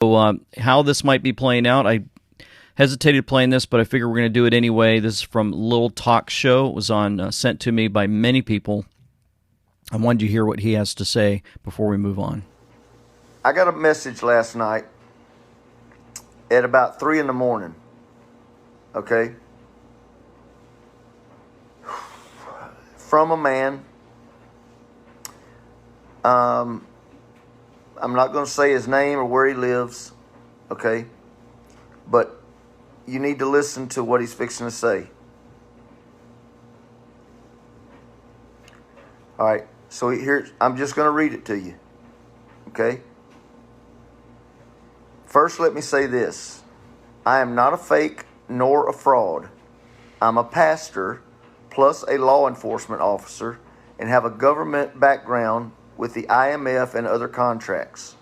How this might be playing out, I hesitated playing this, but I figure we're going to do it anyway. This is from Lil Talk Show. It was sent to me by many people. I wanted you to hear what he has to say before we move on. I got a message last night at about 3 in the morning. Okay? From a man. I'm not going to say his name or where he lives. Okay? But you need to listen to what he's fixing to say. All right. So here, I'm just going to read it to you. Okay? First, let me say this. I am not a fake nor a fraud. I'm a pastor plus a law enforcement officer and have a government background with the IMF and other contracts.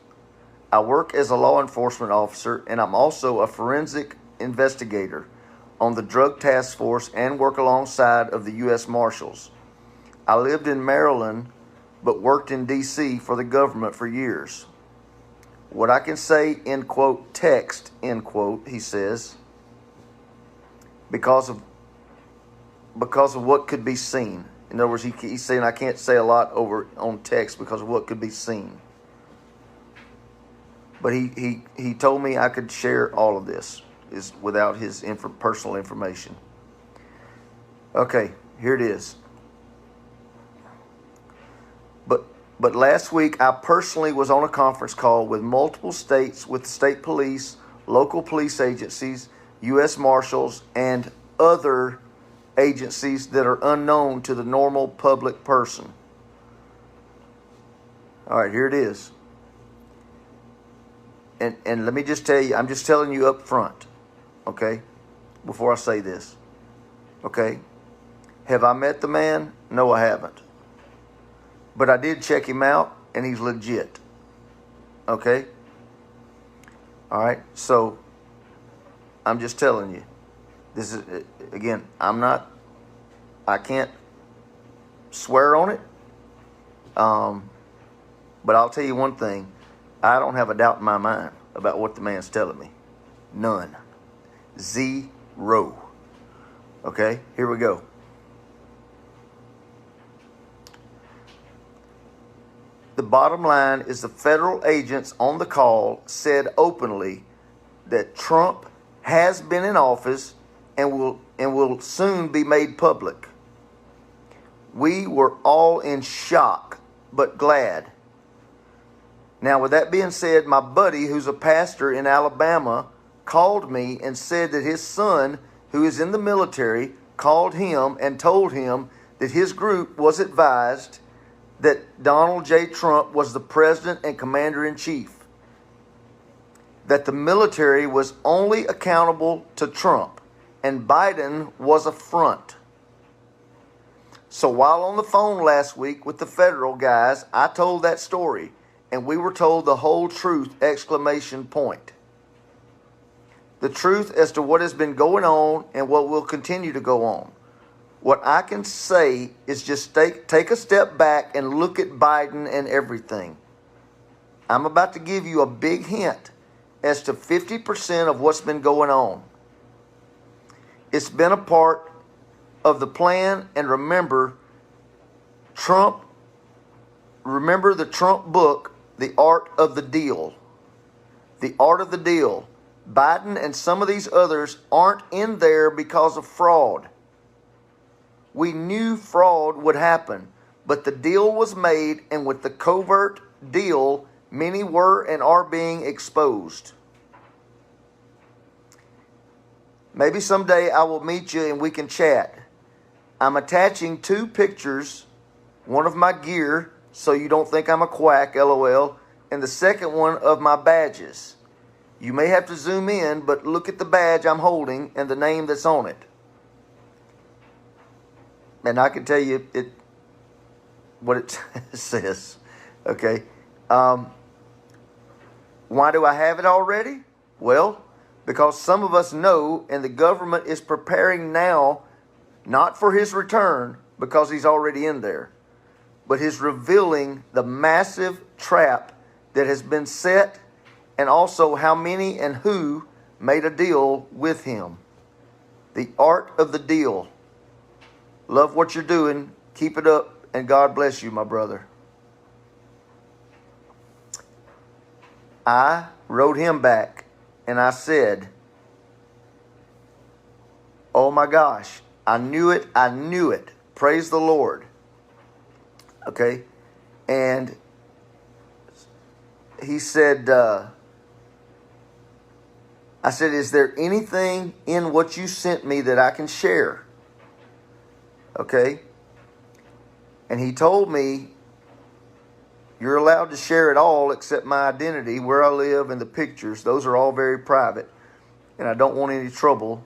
I work as a law enforcement officer and I'm also a forensic investigator on the Drug Task Force and work alongside of the U.S. Marshals. I lived in Maryland but worked in D.C. for the government for years. What I can say, end quote, text, end quote, he says, because of what could be seen. In other words, he's saying I can't say a lot over on text because of what could be seen. But he told me I could share all of this is without his personal information. Okay, here it is. But last week, I personally was on a conference call with multiple states, with state police, local police agencies, U.S. Marshals, and other agencies that are unknown to the normal public person. All right, here it is. And let me just tell you, I'm just telling you up front, okay, before I say this, okay? Have I met the man? No, I haven't. But I did check him out, and he's legit. Okay? All right? So, I'm just telling you. This is, again, I can't swear on it. But I'll tell you one thing. I don't have a doubt in my mind about what the man's telling me. None. Zero. Okay? Here we go. The bottom line is the federal agents on the call said openly that Trump has been in office and will soon be made public. We were all in shock, but glad. Now, with that being said, my buddy, who's a pastor in Alabama, called me and said that his son, who is in the military, called him and told him that his group was advised that Donald J. Trump was the president and commander-in-chief, that the military was only accountable to Trump, and Biden was a front. So while on the phone last week with the federal guys, I told that story, and we were told the whole truth, exclamation point. The truth as to what has been going on and what will continue to go on. What I can say is just take a step back and look at Biden and everything. I'm about to give you a big hint as to 50% of what's been going on. It's been a part of the plan, and remember the Trump book, The Art of the Deal. The Art of the Deal. Biden and some of these others aren't in there because of fraud. We knew fraud would happen, but the deal was made, and with the covert deal, many were and are being exposed. Maybe someday I will meet you and we can chat. I'm attaching 2 pictures, one of my gear, so you don't think I'm a quack, LOL, and the second one of my badges. You may have to zoom in, but look at the badge I'm holding and the name that's on it. And I can tell you what it says. Okay. Why do I have it already? Well, because some of us know, and the government is preparing now, not for his return, because he's already in there, but he's revealing the massive trap that has been set and also how many and who made a deal with him. The art of the deal. Love what you're doing. Keep it up, and God bless you, my brother. I wrote him back, and I said, oh my gosh, I knew it. Praise the Lord. Okay? And he said, I said, is there anything in what you sent me that I can share? Okay? And he told me, you're allowed to share it all except my identity, where I live, and the pictures. Those are all very private. And I don't want any trouble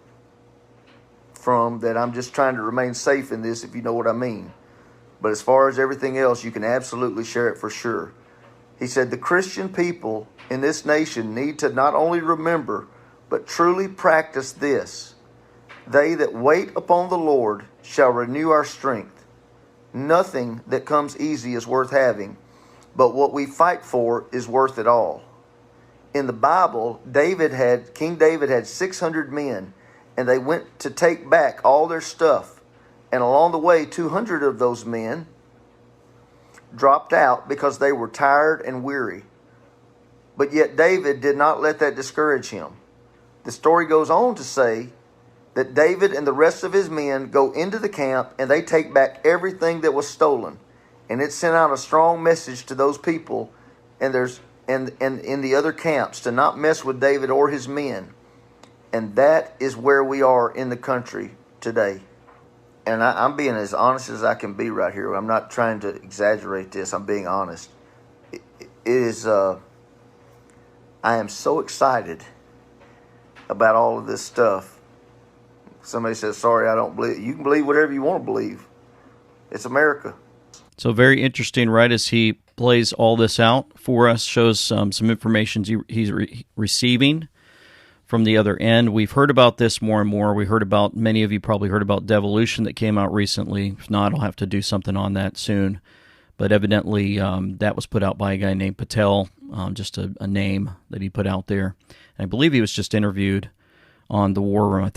from that. I'm just trying to remain safe in this, if you know what I mean. But as far as everything else, you can absolutely share it for sure. He said, the Christian people in this nation need to not only remember, but truly practice this. They that wait upon the Lord shall renew our strength. Nothing that comes easy is worth having, but what we fight for is worth it all. In the Bible, King David had 600 men, and they went to take back all their stuff. And along the way, 200 of those men dropped out because they were tired and weary. But yet David did not let that discourage him. The story goes on to say that David and the rest of his men go into the camp and they take back everything that was stolen. And it sent out a strong message to those people and in the other camps to not mess with David or his men. And that is where we are in the country today. And I'm being as honest as I can be right here. I'm not trying to exaggerate this. I'm being honest. It is. I am so excited about all of this stuff. Somebody says, sorry, I don't believe. You can believe whatever you want to believe. It's America. So very interesting, right, as he plays all this out for us, shows some information he's receiving from the other end. We've heard about this more and more. Many of you probably heard about Devolution that came out recently. If not, I'll have to do something on that soon. But evidently, that was put out by a guy named Patel, just a name that he put out there. And I believe he was just interviewed on the War Room.